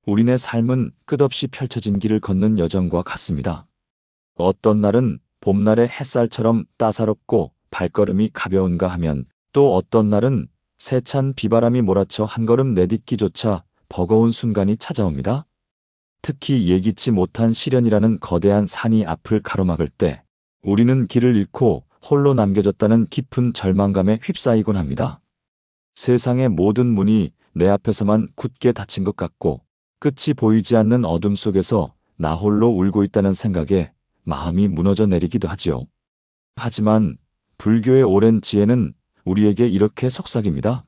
우리네 삶은 끝없이 펼쳐진 길을 걷는 여정과 같습니다. 어떤 날은 봄날의 햇살처럼 따사롭고 발걸음이 가벼운가 하면 또 어떤 날은 세찬 비바람이 몰아쳐 한 걸음 내딛기조차 버거운 순간이 찾아옵니다. 특히 예기치 못한 시련이라는 거대한 산이 앞을 가로막을 때 우리는 길을 잃고 홀로 남겨졌다는 깊은 절망감에 휩싸이곤 합니다. 세상의 모든 문이 내 앞에서만 굳게 닫힌 것 같고 끝이 보이지 않는 어둠 속에서 나 홀로 울고 있다는 생각에 마음이 무너져 내리기도 하지요. 하지만 불교의 오랜 지혜는 우리에게 이렇게 속삭입니다.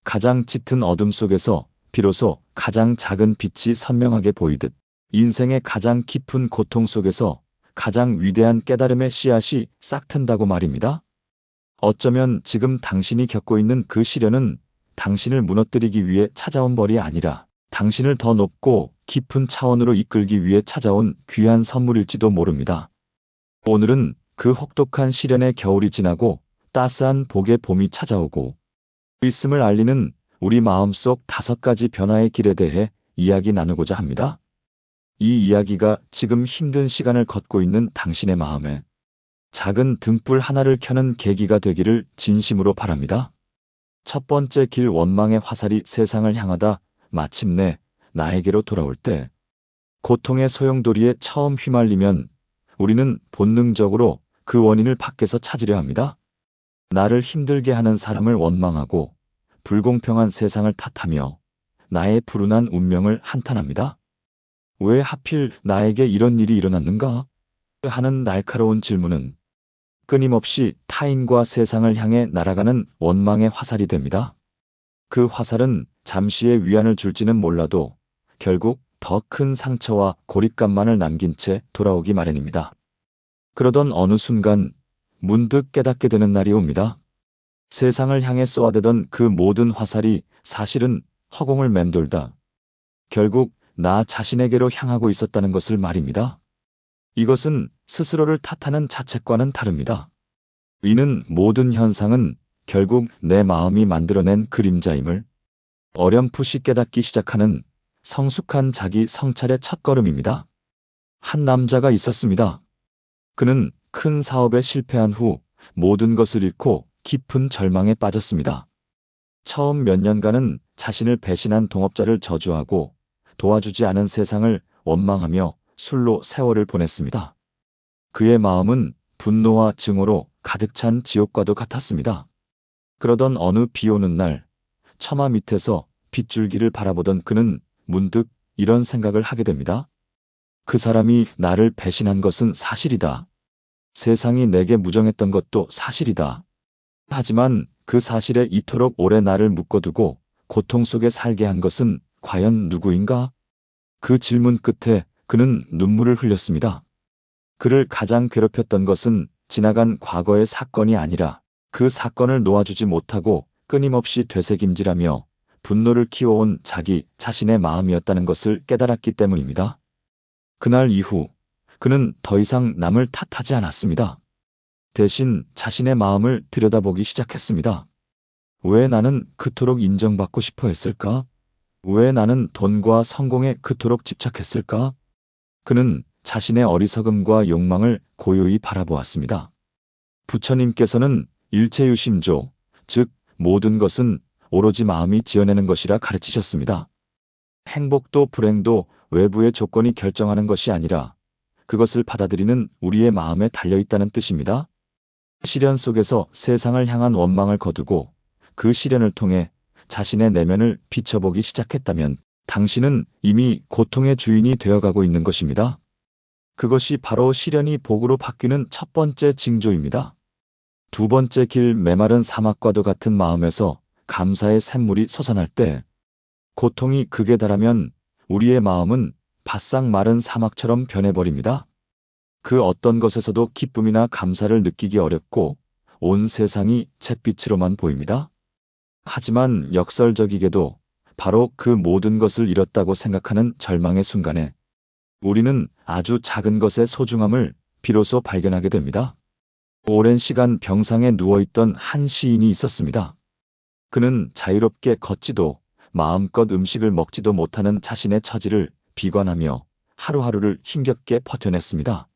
가장 짙은 어둠 속에서 비로소 가장 작은 빛이 선명하게 보이듯 인생의 가장 깊은 고통 속에서 가장 위대한 깨달음의 씨앗이 싹튼다고 말입니다. 어쩌면 지금 당신이 겪고 있는 그 시련은 당신을 무너뜨리기 위해 찾아온 벌이 아니라 당신을 더 높고 깊은 차원으로 이끌기 위해 찾아온 귀한 선물일지도 모릅니다. 오늘은 그 혹독한 시련의 겨울이 지나고 따스한 복의 봄이 찾아오고 있음을 알리는 우리 마음속 5가지 변화의 길에 대해 이야기 나누고자 합니다. 이 이야기가 지금 힘든 시간을 걷고 있는 당신의 마음에 작은 등불 하나를 켜는 계기가 되기를 진심으로 바랍니다. 첫 번째 길, 원망의 화살이 세상을 향하다 마침내 나에게로 돌아올 때 고통의 소용돌이에 처음 휘말리면 우리는 본능적으로 그 원인을 밖에서 찾으려 합니다. 나를 힘들게 하는 사람을 원망하고 불공평한 세상을 탓하며 나의 불운한 운명을 한탄합니다. 왜 하필 나에게 이런 일이 일어났는가? 하는 날카로운 질문은 끊임없이 타인과 세상을 향해 날아가는 원망의 화살이 됩니다. 그 화살은 잠시의 위안을 줄지는 몰라도 결국 더 큰 상처와 고립감만을 남긴 채 돌아오기 마련입니다. 그러던 어느 순간 문득 깨닫게 되는 날이 옵니다. 세상을 향해 쏘아대던 그 모든 화살이 사실은 허공을 맴돌다 결국 나 자신에게로 향하고 있었다는 것을 말입니다. 이것은 스스로를 탓하는 자책과는 다릅니다. 이는 모든 현상은 결국 내 마음이 만들어낸 그림자임을 어렴풋이 깨닫기 시작하는 성숙한 자기 성찰의 첫걸음입니다. 한 남자가 있었습니다. 그는 큰 사업에 실패한 후 모든 것을 잃고 깊은 절망에 빠졌습니다. 처음 몇 년간은 자신을 배신한 동업자를 저주하고 도와주지 않은 세상을 원망하며 술로 세월을 보냈습니다. 그의 마음은 분노와 증오로 가득 찬 지옥과도 같았습니다. 그러던 어느 비 오는 날 처마 밑에서 빗줄기를 바라보던 그는 문득 이런 생각을 하게 됩니다. 그 사람이 나를 배신한 것은 사실이다. 세상이 내게 무정했던 것도 사실이다. 하지만 그 사실에 이토록 오래 나를 묶어두고 고통 속에 살게 한 것은 과연 누구인가? 그 질문 끝에 그는 눈물을 흘렸습니다. 그를 가장 괴롭혔던 것은 지나간 과거의 사건이 아니라 그 사건을 놓아주지 못하고 끊임없이 되새김질하며 분노를 키워온 자기 자신의 마음이었다는 것을 깨달았기 때문입니다. 그날 이후 그는 더 이상 남을 탓하지 않았습니다. 대신 자신의 마음을 들여다보기 시작했습니다. 왜 나는 그토록 인정받고 싶어 했을까? 왜 나는 돈과 성공에 그토록 집착했을까? 그는 자신의 어리석음과 욕망을 고요히 바라보았습니다. 부처님께서는 일체유심조, 즉 모든 것은 오로지 마음이 지어내는 것이라 가르치셨습니다. 행복도 불행도 외부의 조건이 결정하는 것이 아니라 그것을 받아들이는 우리의 마음에 달려있다는 뜻입니다. 시련 속에서 세상을 향한 원망을 거두고 그 시련을 통해 자신의 내면을 비춰보기 시작했다면 당신은 이미 고통의 주인이 되어가고 있는 것입니다. 그것이 바로 시련이 복으로 바뀌는 첫 번째 징조입니다. 두 번째 길, 메마른 사막과도 같은 마음에서 감사의 샘물이 솟아날 때 고통이 극에 달하면 우리의 마음은 바싹 마른 사막처럼 변해버립니다. 그 어떤 것에서도 기쁨이나 감사를 느끼기 어렵고 온 세상이 잿빛으로만 보입니다. 하지만 역설적이게도 바로 그 모든 것을 잃었다고 생각하는 절망의 순간에 우리는 아주 작은 것의 소중함을 비로소 발견하게 됩니다. 오랜 시간 병상에 누워있던 한 시인이 있었습니다. 그는 자유롭게 걷지도 마음껏 음식을 먹지도 못하는 자신의 처지를 비관하며 하루하루를 힘겹게 버텨냈습니다.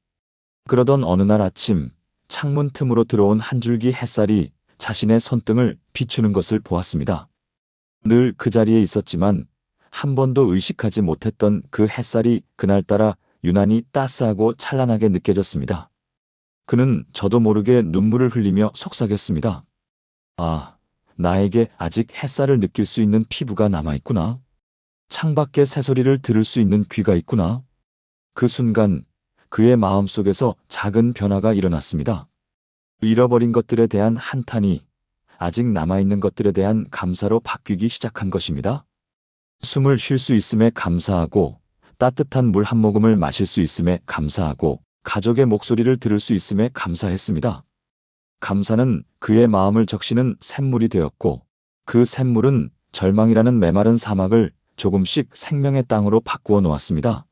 그러던 어느 날 아침, 창문 틈으로 들어온 한 줄기 햇살이 자신의 손등을 비추는 것을 보았습니다. 늘 그 자리에 있었지만 한 번도 의식하지 못했던 그 햇살이 그날따라 유난히 따스하고 찬란하게 느껴졌습니다. 그는 저도 모르게 눈물을 흘리며 속삭였습니다. 아, 나에게 아직 햇살을 느낄 수 있는 피부가 남아있구나. 창밖의 새소리를 들을 수 있는 귀가 있구나. 그 순간 그의 마음속에서 작은 변화가 일어났습니다. 잃어버린 것들에 대한 한탄이 아직 남아있는 것들에 대한 감사로 바뀌기 시작한 것입니다. 숨을 쉴 수 있음에 감사하고, 따뜻한 물 한 모금을 마실 수 있음에 감사하고, 가족의 목소리를 들을 수 있음에 감사했습니다. 감사는 그의 마음을 적시는 샘물이 되었고, 그 샘물은 절망이라는 메마른 사막을 조금씩 생명의 땅으로 바꾸어 놓았습니다.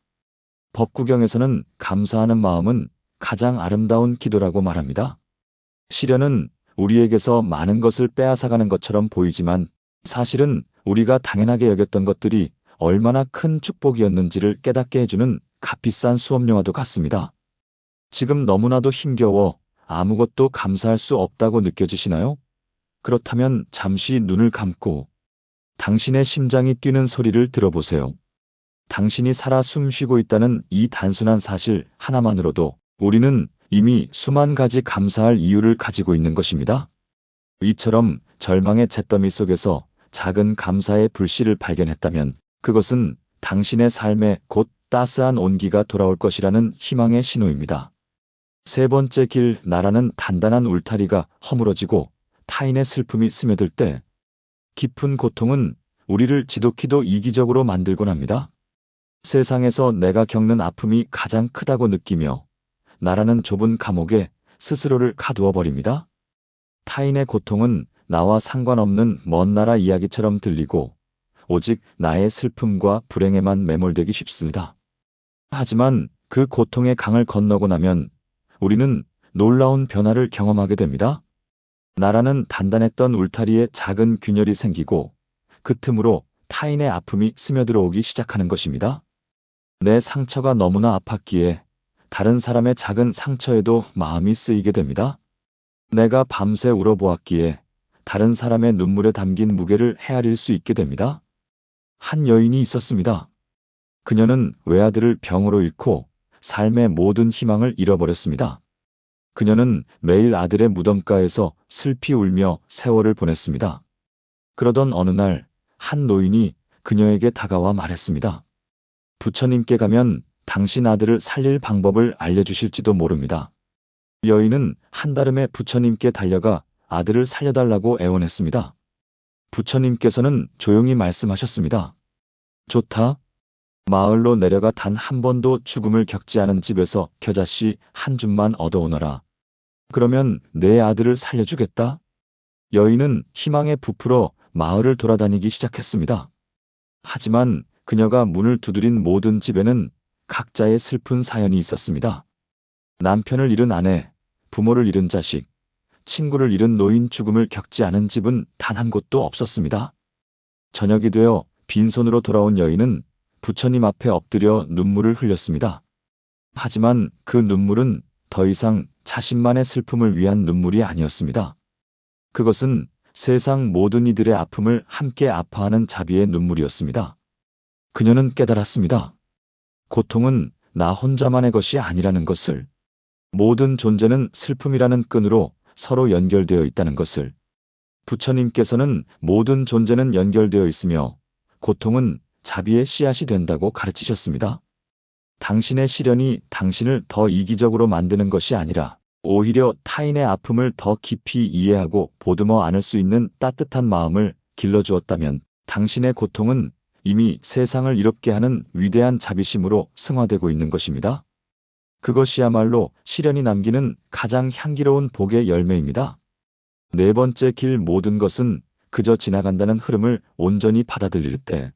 법구경에서는 감사하는 마음은 가장 아름다운 기도라고 말합니다. 시련은 우리에게서 많은 것을 빼앗아가는 것처럼 보이지만 사실은 우리가 당연하게 여겼던 것들이 얼마나 큰 축복이었는지를 깨닫게 해주는 값비싼 수업용화도 같습니다. 지금 너무나도 힘겨워 아무것도 감사할 수 없다고 느껴지시나요? 그렇다면 잠시 눈을 감고 당신의 심장이 뛰는 소리를 들어보세요. 당신이 살아 숨쉬고 있다는 이 단순한 사실 하나만으로도 우리는 이미 수만 가지 감사할 이유를 가지고 있는 것입니다. 이처럼 절망의 잿더미 속에서 작은 감사의 불씨를 발견했다면 그것은 당신의 삶에 곧 따스한 온기가 돌아올 것이라는 희망의 신호입니다. 세 번째 길, 나라는 단단한 울타리가 허물어지고 타인의 슬픔이 스며들 때 깊은 고통은 우리를 지독히도 이기적으로 만들곤 합니다. 세상에서 내가 겪는 아픔이 가장 크다고 느끼며 나라는 좁은 감옥에 스스로를 가두어 버립니다. 타인의 고통은 나와 상관없는 먼 나라 이야기처럼 들리고 오직 나의 슬픔과 불행에만 매몰되기 쉽습니다. 하지만 그 고통의 강을 건너고 나면 우리는 놀라운 변화를 경험하게 됩니다. 나라는 단단했던 울타리에 작은 균열이 생기고 그 틈으로 타인의 아픔이 스며들어오기 시작하는 것입니다. 내 상처가 너무나 아팠기에 다른 사람의 작은 상처에도 마음이 쓰이게 됩니다. 내가 밤새 울어보았기에 다른 사람의 눈물에 담긴 무게를 헤아릴 수 있게 됩니다. 한 여인이 있었습니다. 그녀는 외아들을 병으로 잃고 삶의 모든 희망을 잃어버렸습니다. 그녀는 매일 아들의 무덤가에서 슬피 울며 세월을 보냈습니다. 그러던 어느 날 한 노인이 그녀에게 다가와 말했습니다. 부처님께 가면 당신 아들을 살릴 방법을 알려주실지도 모릅니다. 여인은 한달음에 부처님께 달려가 아들을 살려달라고 애원했습니다. 부처님께서는 조용히 말씀하셨습니다. 좋다. 마을로 내려가 단 한 번도 죽음을 겪지 않은 집에서 겨자씨 한 줌만 얻어오너라. 그러면 내 아들을 살려주겠다. 여인은 희망에 부풀어 마을을 돌아다니기 시작했습니다. 하지만 그녀가 문을 두드린 모든 집에는 각자의 슬픈 사연이 있었습니다. 남편을 잃은 아내, 부모를 잃은 자식, 친구를 잃은 노인, 죽음을 겪지 않은 집은 단 한 곳도 없었습니다. 저녁이 되어 빈손으로 돌아온 여인은 부처님 앞에 엎드려 눈물을 흘렸습니다. 하지만 그 눈물은 더 이상 자신만의 슬픔을 위한 눈물이 아니었습니다. 그것은 세상 모든 이들의 아픔을 함께 아파하는 자비의 눈물이었습니다. 그녀는 깨달았습니다. 고통은 나 혼자만의 것이 아니라는 것을, 모든 존재는 슬픔이라는 끈으로 서로 연결되어 있다는 것을, 부처님께서는 모든 존재는 연결되어 있으며 고통은 자비의 씨앗이 된다고 가르치셨습니다. 당신의 시련이 당신을 더 이기적으로 만드는 것이 아니라 오히려 타인의 아픔을 더 깊이 이해하고 보듬어 안을 수 있는 따뜻한 마음을 길러주었다면 당신의 고통은 이미 세상을 이롭게 하는 위대한 자비심으로 승화되고 있는 것입니다. 그것이야말로 시련이 남기는 가장 향기로운 복의 열매입니다. 네 번째 길, 모든 것은 그저 지나간다는 흐름을 온전히 받아들일 때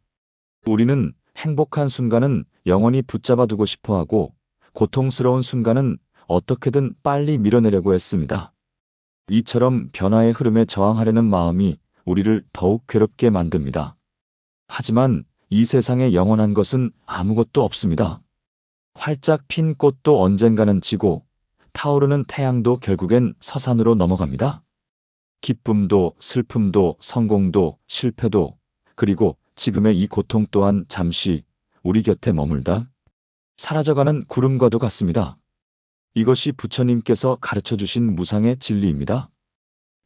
우리는 행복한 순간은 영원히 붙잡아 두고 싶어 하고 고통스러운 순간은 어떻게든 빨리 밀어내려고 했습니다. 이처럼 변화의 흐름에 저항하려는 마음이 우리를 더욱 괴롭게 만듭니다. 하지만 이 세상에 영원한 것은 아무것도 없습니다. 활짝 핀 꽃도 언젠가는 지고 타오르는 태양도 결국엔 서산으로 넘어갑니다. 기쁨도 슬픔도 성공도 실패도 그리고 지금의 이 고통 또한 잠시 우리 곁에 머물다 사라져가는 구름과도 같습니다. 이것이 부처님께서 가르쳐 주신 무상의 진리입니다.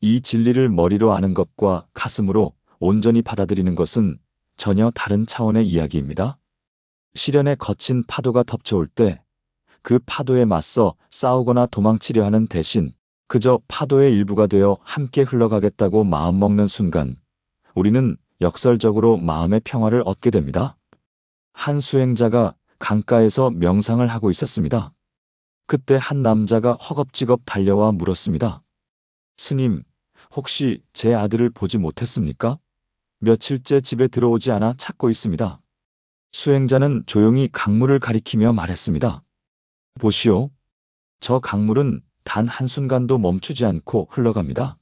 이 진리를 머리로 아는 것과 가슴으로 온전히 받아들이는 것은 전혀 다른 차원의 이야기입니다. 시련의 거친 파도가 덮쳐올 때 그 파도에 맞서 싸우거나 도망치려 하는 대신 그저 파도의 일부가 되어 함께 흘러가겠다고 마음먹는 순간 우리는 역설적으로 마음의 평화를 얻게 됩니다. 한 수행자가 강가에서 명상을 하고 있었습니다. 그때 한 남자가 허겁지겁 달려와 물었습니다. 스님, 혹시 제 아들을 보지 못했습니까? 며칠째 집에 들어오지 않아 찾고 있습니다. 수행자는 조용히 강물을 가리키며 말했습니다. 보시오. 저 강물은 단 한순간도 멈추지 않고 흘러갑니다.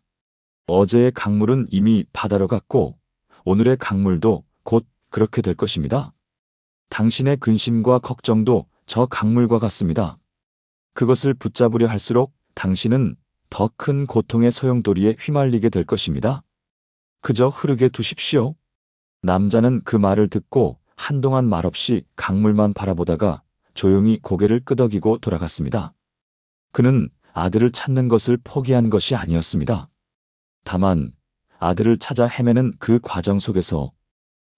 어제의 강물은 이미 바다로 갔고 오늘의 강물도 곧 그렇게 될 것입니다. 당신의 근심과 걱정도 저 강물과 같습니다. 그것을 붙잡으려 할수록 당신은 더 큰 고통의 소용돌이에 휘말리게 될 것입니다. 그저 흐르게 두십시오. 남자는 그 말을 듣고 한동안 말없이 강물만 바라보다가 조용히 고개를 끄덕이고 돌아갔습니다. 그는 아들을 찾는 것을 포기한 것이 아니었습니다. 다만 아들을 찾아 헤매는 그 과정 속에서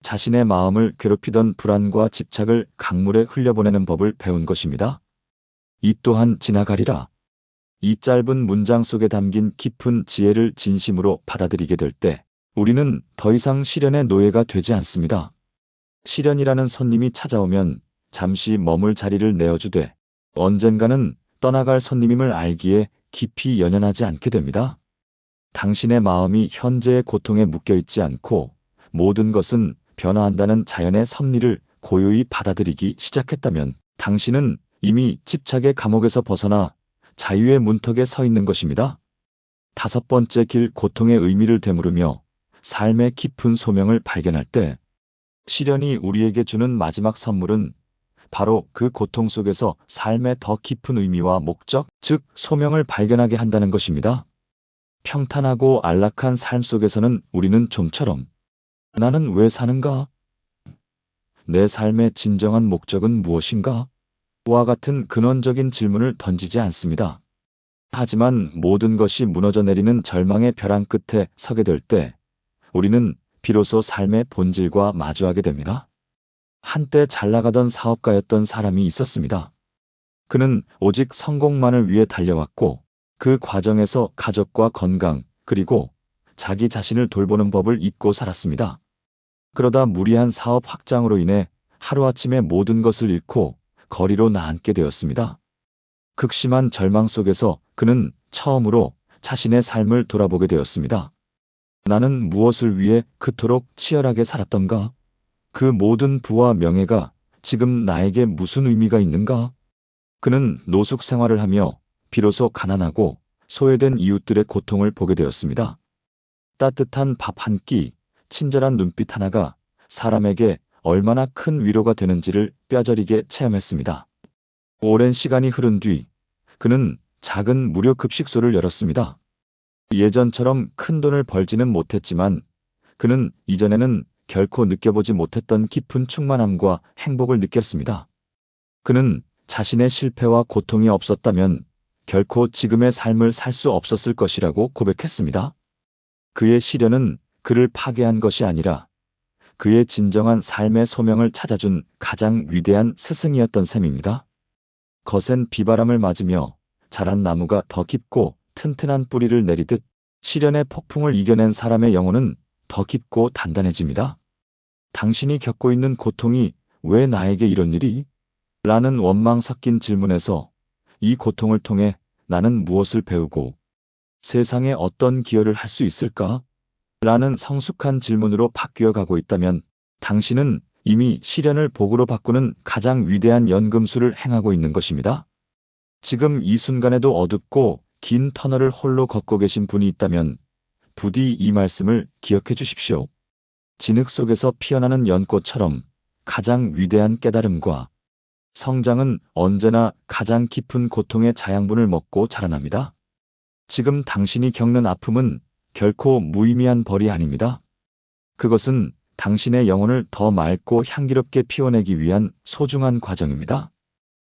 자신의 마음을 괴롭히던 불안과 집착을 강물에 흘려보내는 법을 배운 것입니다. 이 또한 지나가리라. 이 짧은 문장 속에 담긴 깊은 지혜를 진심으로 받아들이게 될 때 우리는 더 이상 시련의 노예가 되지 않습니다. 시련이라는 손님이 찾아오면 잠시 머물 자리를 내어주되 언젠가는 떠나갈 손님임을 알기에 깊이 연연하지 않게 됩니다. 당신의 마음이 현재의 고통에 묶여있지 않고 모든 것은 변화한다는 자연의 섭리를 고요히 받아들이기 시작했다면 당신은 이미 집착의 감옥에서 벗어나 자유의 문턱에 서 있는 것입니다. 다섯 번째 길 고통의 의미를 되물으며 삶의 깊은 소명을 발견할 때 시련이 우리에게 주는 마지막 선물은 바로 그 고통 속에서 삶의 더 깊은 의미와 목적, 즉 소명을 발견하게 한다는 것입니다. 평탄하고 안락한 삶 속에서는 우리는 좀처럼 나는 왜 사는가? 내 삶의 진정한 목적은 무엇인가? 와 같은 근원적인 질문을 던지지 않습니다. 하지만 모든 것이 무너져 내리는 절망의 벼랑 끝에 서게 될 때 우리는 비로소 삶의 본질과 마주하게 됩니다. 한때 잘 나가던 사업가였던 사람이 있었습니다. 그는 오직 성공만을 위해 달려왔고 그 과정에서 가족과 건강 그리고 자기 자신을 돌보는 법을 잊고 살았습니다. 그러다 무리한 사업 확장으로 인해 하루아침에 모든 것을 잃고 거리로 나앉게 되었습니다. 극심한 절망 속에서 그는 처음으로 자신의 삶을 돌아보게 되었습니다. 나는 무엇을 위해 그토록 치열하게 살았던가? 그 모든 부와 명예가 지금 나에게 무슨 의미가 있는가? 그는 노숙 생활을 하며 비로소 가난하고 소외된 이웃들의 고통을 보게 되었습니다. 따뜻한 밥 한 끼, 친절한 눈빛 하나가 사람에게 얼마나 큰 위로가 되는지를 뼈저리게 체험했습니다. 오랜 시간이 흐른 뒤 그는 작은 무료 급식소를 열었습니다. 예전처럼 큰 돈을 벌지는 못했지만 그는 이전에는 결코 느껴보지 못했던 깊은 충만함과 행복을 느꼈습니다. 그는 자신의 실패와 고통이 없었다면 결코 지금의 삶을 살 수 없었을 것이라고 고백했습니다. 그의 시련은 그를 파괴한 것이 아니라 그의 진정한 삶의 소명을 찾아준 가장 위대한 스승이었던 셈입니다. 거센 비바람을 맞으며 자란 나무가 더 깊고 튼튼한 뿌리를 내리듯 시련의 폭풍을 이겨낸 사람의 영혼은 더 깊고 단단해집니다. 당신이 겪고 있는 고통이 왜 나에게 이런 일이? 라는 원망 섞인 질문에서 이 고통을 통해 나는 무엇을 배우고 세상에 어떤 기여를 할 수 있을까? 라는 성숙한 질문으로 바뀌어 가고 있다면 당신은 이미 시련을 복으로 바꾸는 가장 위대한 연금술을 행하고 있는 것입니다. 지금 이 순간에도 어둡고 긴 터널을 홀로 걷고 계신 분이 있다면 부디 이 말씀을 기억해 주십시오. 진흙 속에서 피어나는 연꽃처럼 가장 위대한 깨달음과 성장은 언제나 가장 깊은 고통의 자양분을 먹고 자라납니다. 지금 당신이 겪는 아픔은 결코 무의미한 벌이 아닙니다. 그것은 당신의 영혼을 더 맑고 향기롭게 피워내기 위한 소중한 과정입니다.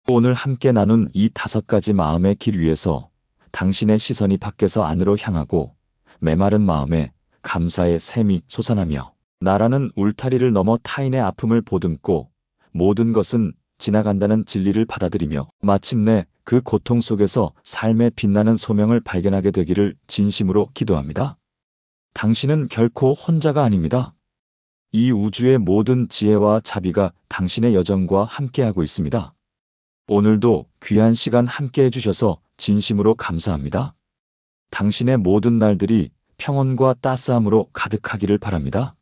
오늘 함께 나눈 이 5가지 마음의 길 위에서 당신의 시선이 밖에서 안으로 향하고 메마른 마음에 감사의 샘이 솟아나며 나라는 울타리를 넘어 타인의 아픔을 보듬고 모든 것은 지나간다는 진리를 받아들이며 마침내 그 고통 속에서 삶의 빛나는 소명을 발견하게 되기를 진심으로 기도합니다. 당신은 결코 혼자가 아닙니다. 이 우주의 모든 지혜와 자비가 당신의 여정과 함께하고 있습니다. 오늘도 귀한 시간 함께 해주셔서 진심으로 감사합니다. 당신의 모든 날들이 평온과 따스함으로 가득하기를 바랍니다.